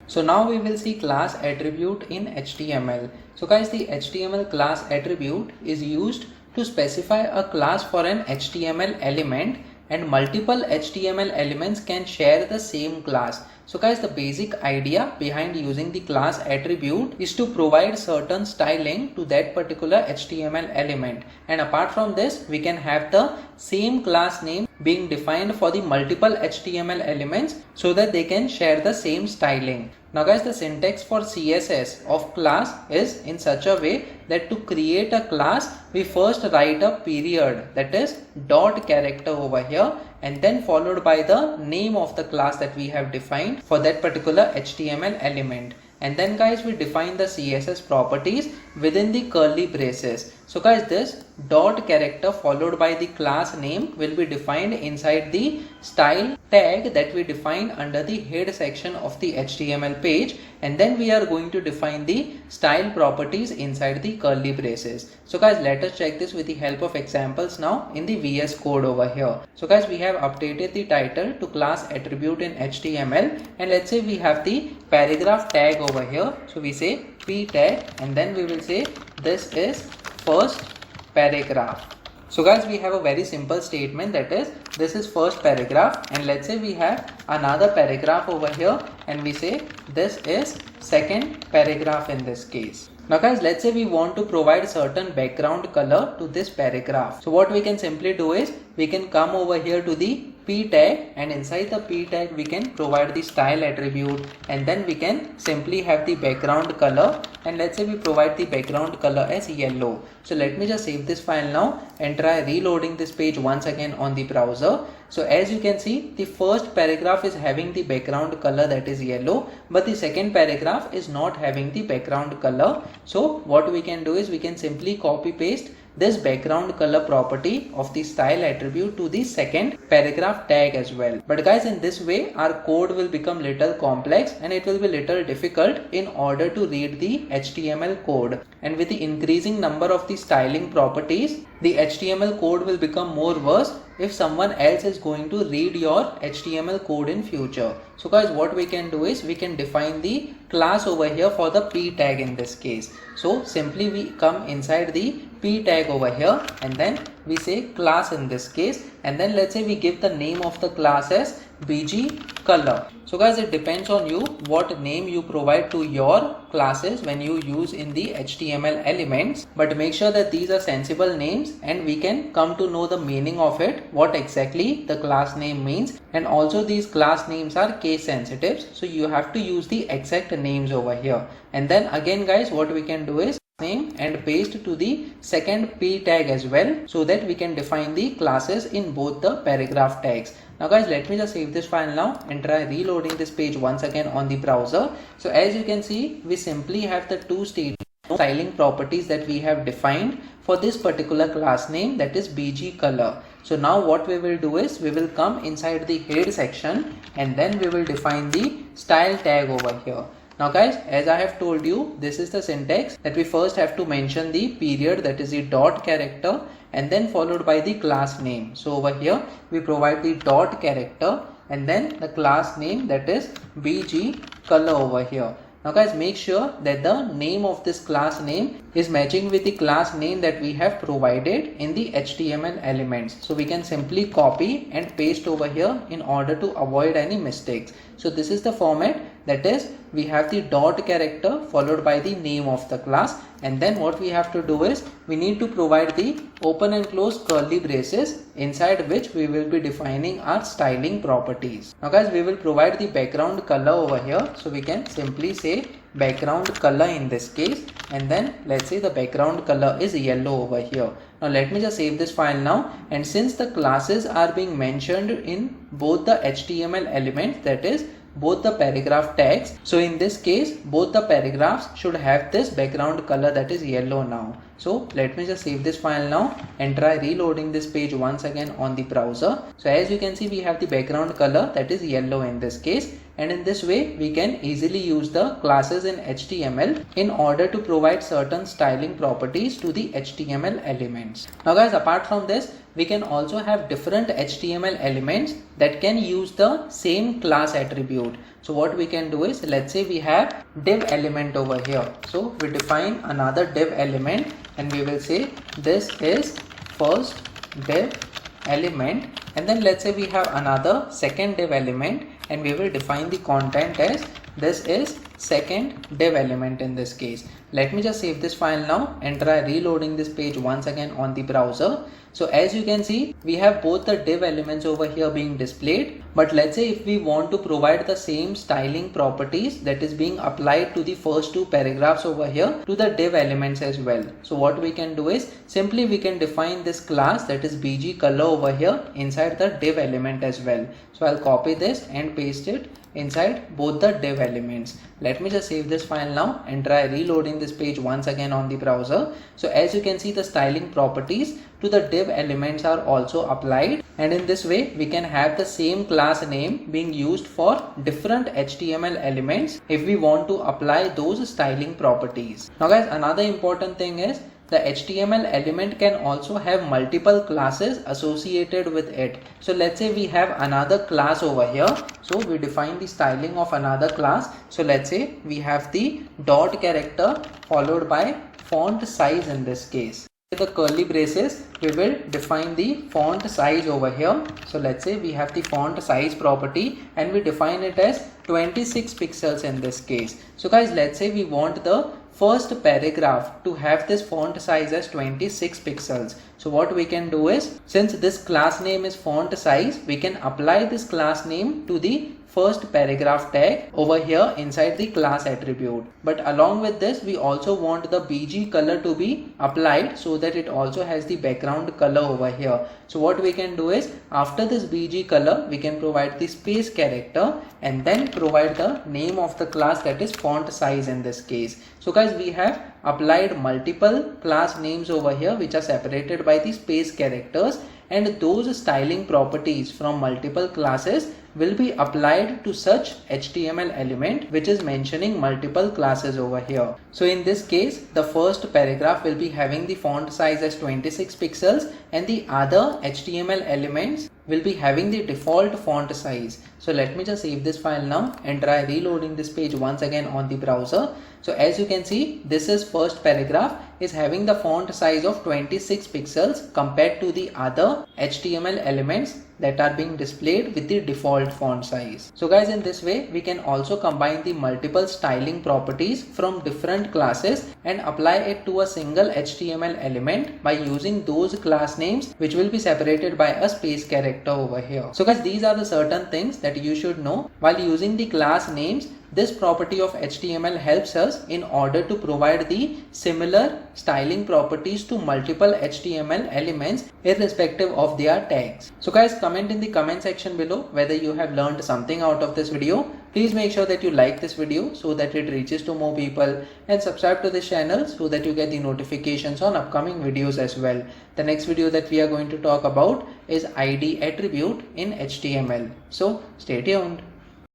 So now we will see class attribute in HTML. So guys, the HTML class attribute is used to specify a class for an HTML element, and multiple HTML elements can share the same class. So guys, the basic idea behind using the class attribute is to provide certain styling to that particular HTML element, and apart from this we can have the same class name being defined for the multiple HTML elements so that they can share the same styling. Now guys, the syntax for CSS of class is in such a way that to create a class we first write a period, that is dot character over here, and then followed by the name of the class that we have defined for that particular HTML element. And then guys, we define the CSS properties within the curly braces. So guys, this dot character followed by the class name will be defined inside the style tag that we define under the head section of the HTML page, and then we are going to define the style properties inside the curly braces. So guys, let us check this with the help of examples now in the VS Code over here. So guys, we have updated the title to class attribute in HTML, and let's say we have the paragraph tag over here. So we say p tag, and then we will say this is first paragraph. So guys, we have a very simple statement, that is this is first paragraph, and let's say we have another paragraph over here and we say this is second paragraph in this case. Now guys, let's say we want to provide certain background color to this paragraph. So what we can simply do is we can come over here to the p tag, and inside the p tag we can provide the style attribute, and then we can simply have the background color, and let's say we provide the background color as yellow. So let me just save this file now and try reloading this page once again on the browser. So as you can see, the first paragraph is having the background color that is yellow, but the second paragraph is not having the background color. So what we can do is we can simply copy paste this background color property of the style attribute to the second paragraph tag as well. But guys, in this way our code will become little complex and it will be little difficult in order to read the HTML code. And with the increasing number of the styling properties, the HTML code will become more worse if someone else is going to read your HTML code in future. So guys, what we can do is we can define the class over here for the p tag in this case. So simply we come inside the p tag over here, and then we say class in this case, and then let's say we give the name of the class as bg color. So guys, it depends on you what name you provide to your classes when you use in the HTML elements, but make sure that these are sensible names and we can come to know the meaning of it, what exactly the class name means. And also these class names are case sensitive, so you have to use the exact names over here. And then again guys, what we can do is name and paste to the second p tag as well, so that we can define the classes in both the paragraph tags. Now guys, let me just save this file now and try reloading this page once again on the browser. So as you can see, we simply have the two styling properties that we have defined for this particular class name, that is bg color. So now what we will do is we will come inside the head section, and then we will define the style tag over here. Now guys, as I have told you, this is the syntax that we first have to mention the period, that is the dot character, and then followed by the class name. So over here we provide the dot character and then the class name, that is bg color over here. Now guys, make sure that the name of this class name is matching with the class name that we have provided in the HTML elements. So we can simply copy and paste over here in order to avoid any mistakes. So this is the format, that is we have the dot character followed by the name of the class, and then what we have to do is we need to provide the open and close curly braces inside which we will be defining our styling properties. Now guys, we will provide the background color over here, so we can simply say background color in this case, and then let's say the background color is yellow over here. Now let me just save this file now, and since the classes are being mentioned in both the HTML elements, that is both the paragraph tags, so in this case both the paragraphs should have this background color that is yellow now. So let me just save this file now and try reloading this page once again on the browser. So as you can see, we have the background color that is yellow in this case, and in this way we can easily use the classes in HTML in order to provide certain styling properties to the HTML elements. Now guys, apart from this, we can also have different HTML elements that can use the same class attribute. So what we can do is, let's say we have div element over here. So we define another div element and we will say this is first div element, and then let's say we have another second div element and we will define the content as this is second div element in this case. Let me just save this file now and try reloading this page once again on the browser. So as you can see, we have both the div elements over here being displayed, but let's say if we want to provide the same styling properties that is being applied to the first two paragraphs over here to the div elements as well. So what we can do is simply we can define this class, that is BG color over here, inside the div element as well. So I'll copy this and paste it inside both the div elements. Let me just save this file now and try reloading this page once again on the browser. So as you can see, the styling properties to the div elements are also applied, and in this way we can have the same class name being used for different HTML elements if we want to apply those styling properties. Now guys, another important thing is the HTML element can also have multiple classes associated with it. So let's say we have another class over here. So we define the styling of another class. So let's say we have the dot character followed by font size in this case. With the curly braces, we will define the font size over here. So let's say we have the font size property and we define it as 26 pixels in this case. So guys, let's say we want the first paragraph to have this font size as 26 pixels. So what we can do is, since this class name is font size, we can apply this class name to the first paragraph tag over here inside the class attribute. But along with this, we also want the BG color to be applied so that it also has the background color over here. So what we can do is, after this BG color, we can provide the space character and then provide the name of the class, that is font size in this case. So guys, we have applied multiple class names over here which are separated by the space characters, and those styling properties from multiple classes will be applied to such HTML element which is mentioning multiple classes over here. So in this case, the first paragraph will be having the font size as 26 pixels and the other HTML elements will be having the default font size. So let me just save this file now and try reloading this page once again on the browser. So as you can see, this is first paragraph is having the font size of 26 pixels compared to the other HTML elements that are being displayed with the default font size. So guys, in this way we can also combine the multiple styling properties from different classes and apply it to a single HTML element by using those class names which will be separated by a space character over here. So guys, these are the certain things that you should know while using the class names. This property of HTML helps us in order to provide the similar styling properties to multiple HTML elements irrespective of their tags. So guys, comment in the comment section below whether you have learned something out of this video. Please make sure that you like this video so that it reaches to more people, and subscribe to this channel so that you get the notifications on upcoming videos as well. The next video that we are going to talk about is ID attribute in HTML. So stay tuned.